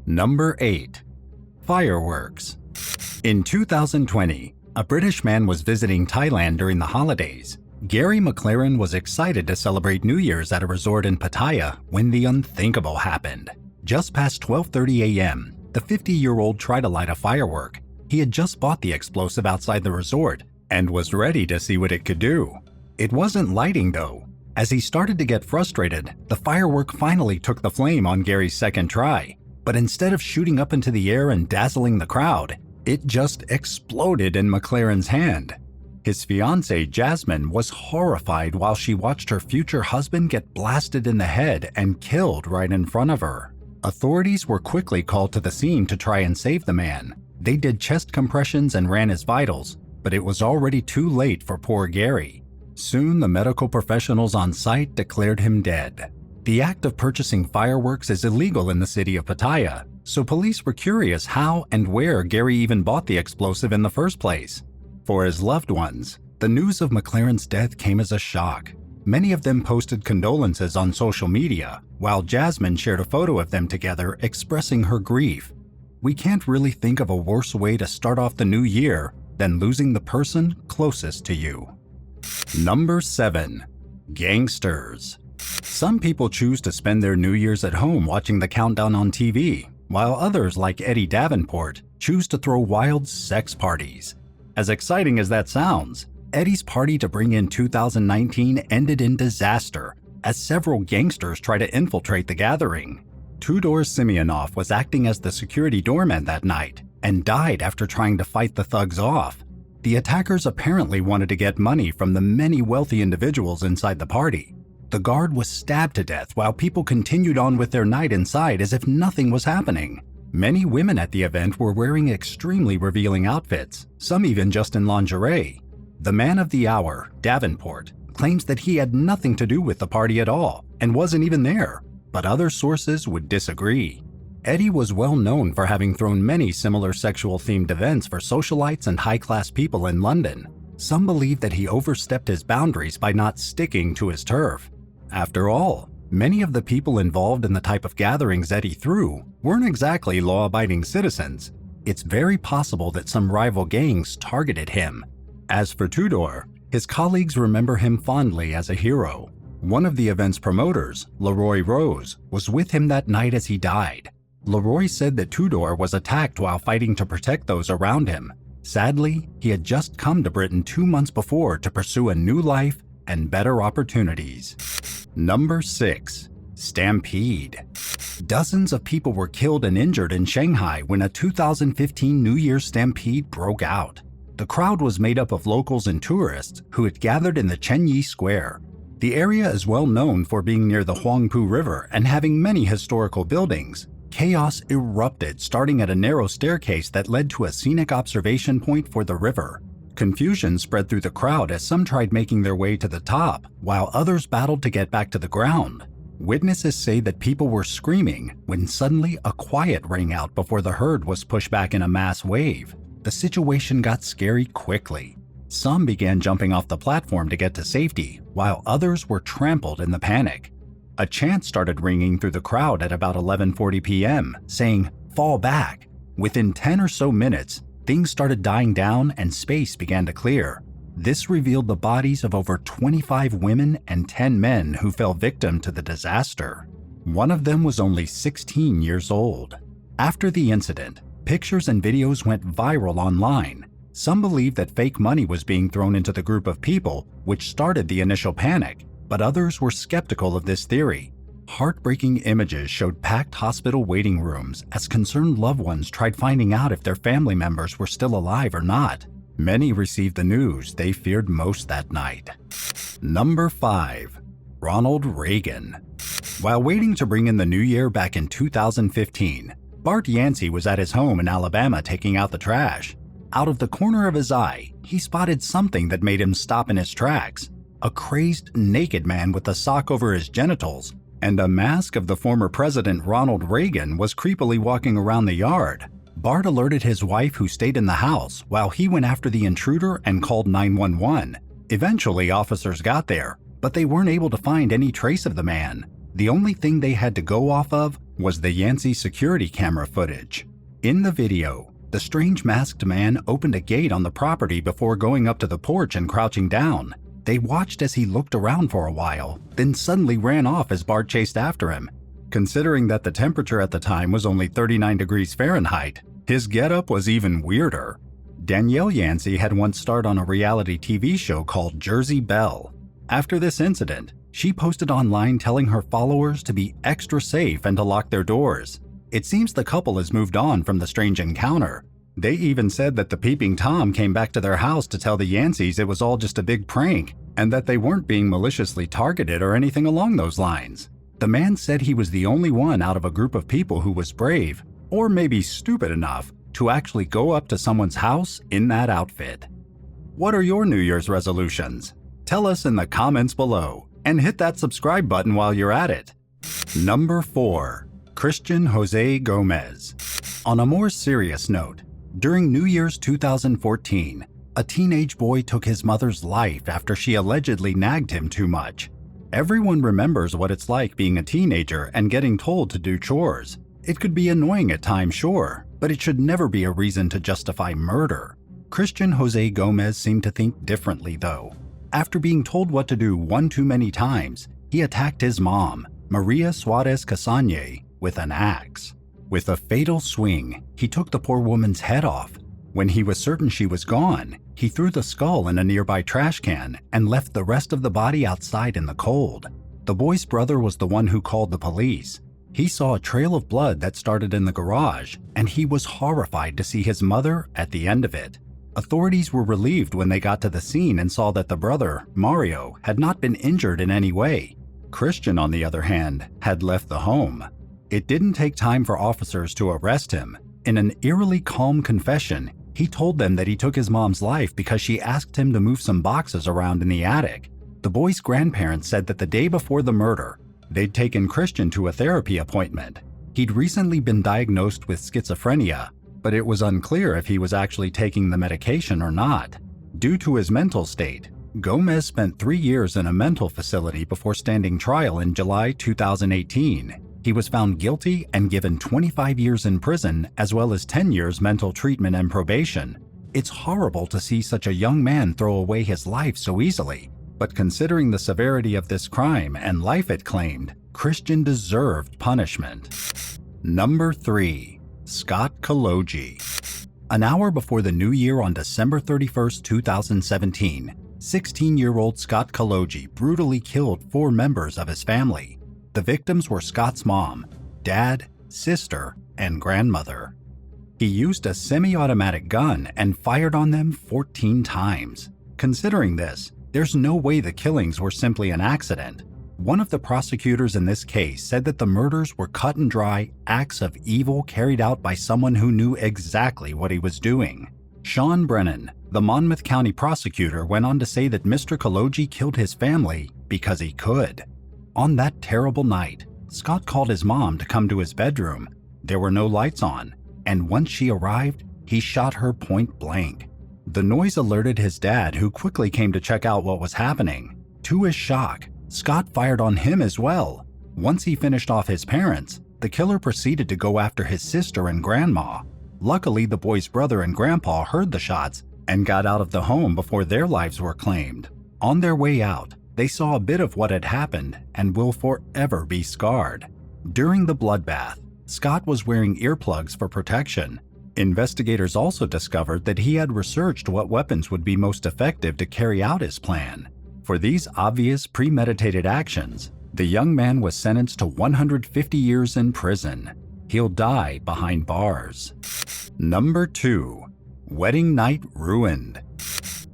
Number 8. Fireworks. In 2020, a British man was visiting Thailand during the holidays. Gary McLaren was excited to celebrate New Year's at a resort in Pattaya when the unthinkable happened. Just past 12:30 a.m., the 50-year-old tried to light a firework. He had just bought the explosive outside the resort and was ready to see what it could do. It wasn't lighting though. As he started to get frustrated, the firework finally took the flame on Gary's second try. But instead of shooting up into the air and dazzling the crowd, it just exploded in McLaren's hand. His fiancée, Jasmine, was horrified while she watched her future husband get blasted in the head and killed right in front of her. Authorities were quickly called to the scene to try and save the man. They did chest compressions and ran his vitals, but it was already too late for poor Gary. Soon, the medical professionals on site declared him dead. The act of purchasing fireworks is illegal in the city of Pattaya, so police were curious how and where Gary even bought the explosive in the first place. For his loved ones, the news of McLaren's death came as a shock. Many of them posted condolences on social media, while Jasmine shared a photo of them together expressing her grief. We can't really think of a worse way to start off the new year than losing the person closest to you. Number 7. Gangsters. Some people choose to spend their New Year's at home watching the countdown on TV, while others, like Eddie Davenport, choose to throw wild sex parties. As exciting as that sounds, Eddie's party to bring in 2019 ended in disaster, as several gangsters tried to infiltrate the gathering. Tudor Simeonov was acting as the security doorman that night and died after trying to fight the thugs off. The attackers apparently wanted to get money from the many wealthy individuals inside the party. The guard was stabbed to death while people continued on with their night inside as if nothing was happening. Many women at the event were wearing extremely revealing outfits, some even just in lingerie. The man of the hour, Davenport, claims that he had nothing to do with the party at all and wasn't even there, but other sources would disagree. Eddie was well known for having thrown many similar sexual-themed events for socialites and high-class people in London. Some believe that he overstepped his boundaries by not sticking to his turf. After all, many of the people involved in the type of gatherings Eddie threw weren't exactly law-abiding citizens. It's very possible that some rival gangs targeted him. As for Tudor, his colleagues remember him fondly as a hero. One of the event's promoters, Leroy Rose, was with him that night as he died. Leroy said that Tudor was attacked while fighting to protect those around him. Sadly, he had just come to Britain 2 months before to pursue a new life and better opportunities. Number 6. Stampede. Dozens of people were killed and injured in Shanghai when a 2015 New Year's stampede broke out. The crowd was made up of locals and tourists who had gathered in the Chenyi Square. The area is well known for being near the Huangpu River and having many historical buildings. Chaos erupted, starting at a narrow staircase that led to a scenic observation point for the river. Confusion spread through the crowd as some tried making their way to the top, while others battled to get back to the ground. Witnesses say that people were screaming when suddenly a quiet rang out before the herd was pushed back in a mass wave. The situation got scary quickly. Some began jumping off the platform to get to safety, while others were trampled in the panic. A chant started ringing through the crowd at about 11:40 p.m., saying, "Fall back." Within 10 or so minutes, things started dying down and space began to clear. This revealed the bodies of over 25 women and 10 men who fell victim to the disaster. One of them was only 16 years old. After the incident, pictures and videos went viral online. Some believed that fake money was being thrown into the group of people, which started the initial panic, but others were skeptical of this theory. Heartbreaking images showed packed hospital waiting rooms as concerned loved ones tried finding out if their family members were still alive or not. Many received the news they feared most that night. Number 5. Ronald Reagan. While waiting to bring in the new year back in 2015, Bart Yancey was at his home in Alabama taking out the trash. Out of the corner of his eye, he spotted something that made him stop in his tracks. A crazed, naked man with a sock over his genitals and a mask of the former president Ronald Reagan was creepily walking around the yard. Bart alerted his wife, who stayed in the house, while he went after the intruder and called 911. Eventually, officers got there, but they weren't able to find any trace of the man. The only thing they had to go off of was the Yancey security camera footage. In the video, the strange masked man opened a gate on the property before going up to the porch and crouching down. They watched as he looked around for a while, then suddenly ran off as Bart chased after him. Considering that the temperature at the time was only 39 degrees Fahrenheit, his getup was even weirder. Danielle Yancey had once starred on a reality TV show called Jersey Belle. After this incident, she posted online telling her followers to be extra safe and to lock their doors. It seems the couple has moved on from the strange encounter. They even said that the peeping Tom came back to their house to tell the Yanceys it was all just a big prank, and that they weren't being maliciously targeted or anything along those lines. The man said he was the only one out of a group of people who was brave, or maybe stupid enough, to actually go up to someone's house in that outfit. What are your New Year's resolutions? Tell us in the comments below, and hit that subscribe button while you're at it. Number 4. Christian Jose Gomez. On a more serious note, during New Year's 2014, a teenage boy took his mother's life after she allegedly nagged him too much. Everyone remembers what it's like being a teenager and getting told to do chores. It could be annoying at times, sure, but it should never be a reason to justify murder. Christian Jose Gomez seemed to think differently, though. After being told what to do one too many times, he attacked his mom, Maria Suarez Casagne, with an axe. With a fatal swing, he took the poor woman's head off. When he was certain she was gone, he threw the skull in a nearby trash can and left the rest of the body outside in the cold. The boy's brother was the one who called the police. He saw a trail of blood that started in the garage, and he was horrified to see his mother at the end of it. Authorities were relieved when they got to the scene and saw that the brother, Mario, had not been injured in any way. Christian, on the other hand, had left the home. It didn't take time for officers to arrest him. In an eerily calm confession, he told them that he took his mom's life because she asked him to move some boxes around in the attic. The boy's grandparents said that the day before the murder, they'd taken Christian to a therapy appointment. He'd recently been diagnosed with schizophrenia, but it was unclear if he was actually taking the medication or not. Due to his mental state, Gomez spent 3 years in a mental facility before standing trial in July 2018. He was found guilty and given 25 years in prison as well as 10 years mental treatment and probation. It's horrible to see such a young man throw away his life so easily, but considering the severity of this crime and life it claimed, Christian deserved punishment. Number 3. Scott KOLOGI. An hour before the new year on December 31st, 2017, 16-year-old Scott KOLOGI brutally killed 4 members of his family. The victims were Scott's mom, dad, sister, and grandmother. He used a semi-automatic gun and fired on them 14 times. Considering this, there's no way the killings were simply an accident. One of the prosecutors in this case said that the murders were cut and dry acts of evil carried out by someone who knew exactly what he was doing. Sean Brennan, the Monmouth County prosecutor, went on to say that Mr. KOLOGI killed his family because he could. On that terrible night, Scott called his mom to come to his bedroom. There were no lights on, and once she arrived, he shot her point blank. The noise alerted his dad, who quickly came to check out what was happening. To his shock, Scott fired on him as well. Once he finished off his parents, the killer proceeded to go after his sister and grandma. Luckily, the boy's brother and grandpa heard the shots and got out of the home before their lives were claimed. On their way out, they saw a bit of what had happened and will forever be scarred. During the bloodbath, Scott was wearing earplugs for protection. Investigators also discovered that he had researched what weapons would be most effective to carry out his plan. For these obvious premeditated actions, the young man was sentenced to 150 years in prison. He'll die behind bars. Number 2. Wedding night ruined.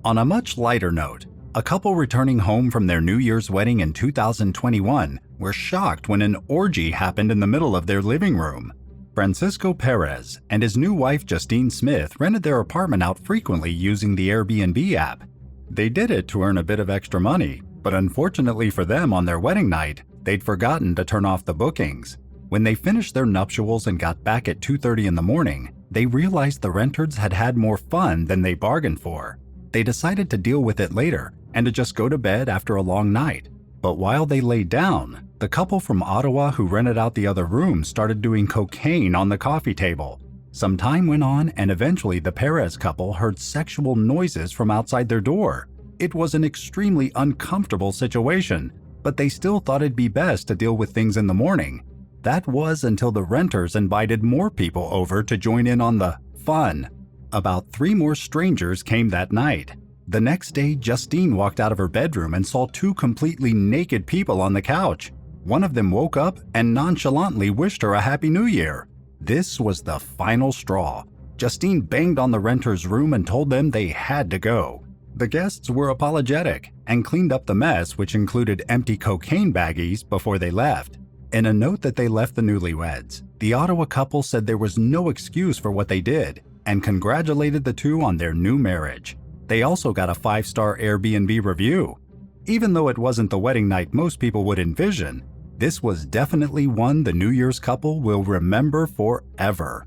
On a much lighter note, a couple returning home from their New Year's wedding in 2021 were shocked when an orgy happened in the middle of their living room. Francisco Perez and his new wife Justine Smith rented their apartment out frequently using the Airbnb app. They did it to earn a bit of extra money, but unfortunately for them on their wedding night, they'd forgotten to turn off the bookings. When they finished their nuptials and got back at 2:30 in the morning, they realized the renters had had more fun than they bargained for. They decided to deal with it later and to just go to bed after a long night. But while they laid down, The couple from Ottawa who rented out the other room started doing cocaine on the coffee table. Some time went on and eventually the Perez couple heard sexual noises from outside their door. It was an extremely uncomfortable situation, but they still thought it'd be best to deal with things in the morning. That was until the renters invited more people over to join in on the fun. About 3 more strangers came that night. The next day, Justine walked out of her bedroom and saw 2 completely naked people on the couch. One of them woke up and nonchalantly wished her a Happy New Year. This was the final straw. Justine banged on the renters' room and told them they had to go. The guests were apologetic and cleaned up the mess, which included empty cocaine baggies, before they left. In a note that they left the newlyweds, the Ottawa couple said there was no excuse for what they did and congratulated the 2 on their new marriage. They also got a 5-star Airbnb review. Even though it wasn't the wedding night most people would envision, this was definitely one the New Year's couple will remember forever.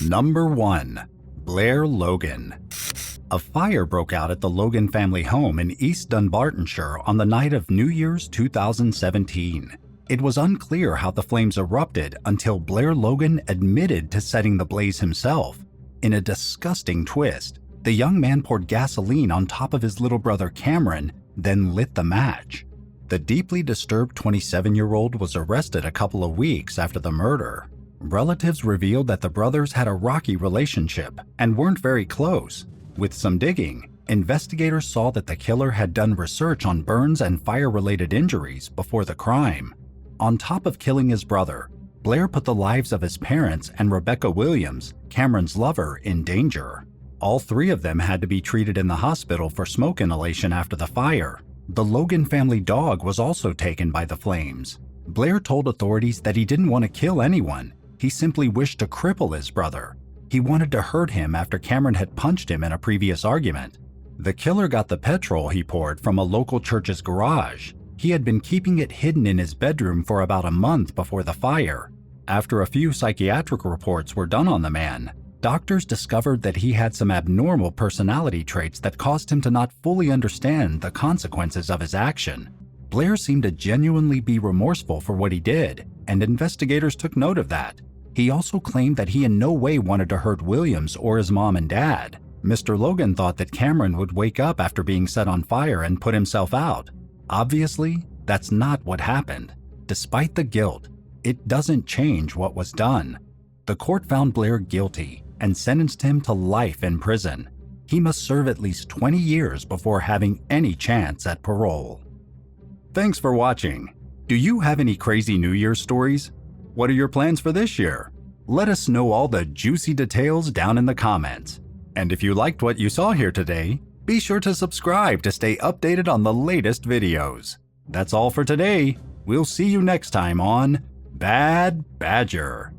Number 1. Blair Logan. A fire broke out at the Logan family home in East Dunbartonshire on the night of New Year's 2017. It was unclear how the flames erupted until Blair Logan admitted to setting the blaze himself. In a disgusting twist, the young man poured gasoline on top of his little brother Cameron, then lit the match. The deeply disturbed 27-year-old was arrested a couple of weeks after the murder. Relatives revealed that the brothers had a rocky relationship and weren't very close. With some digging, investigators saw that the killer had done research on burns and fire-related injuries before the crime. On top of killing his brother, Blair put the lives of his parents and Rebecca Williams, Cameron's lover, in danger. All 3 of them had to be treated in the hospital for smoke inhalation after the fire. The Logan family dog was also taken by the flames. Blair told authorities that he didn't want to kill anyone. He simply wished to cripple his brother. He wanted to hurt him after Cameron had punched him in a previous argument. The killer got the petrol he poured from a local church's garage. He had been keeping it hidden in his bedroom for about a month before the fire. After a few psychiatric reports were done on the man, doctors discovered that he had some abnormal personality traits that caused him to not fully understand the consequences of his action. Blair seemed to genuinely be remorseful for what he did, and investigators took note of that. He also claimed that he in no way wanted to hurt Williams or his mom and dad. Mr. Logan thought that Cameron would wake up after being set on fire and put himself out. Obviously, that's not what happened. Despite the guilt, it doesn't change what was done. The court found Blair guilty and sentenced him to life in prison. He must serve at least 20 years before having any chance at parole. Thanks for watching. Do you have any crazy New Year's stories? What are your plans for this year? Let us know all the juicy details down in the comments. And if you liked what you saw here today, be sure to subscribe to stay updated on the latest videos. That's all for today. We'll see you next time on Bad Badger.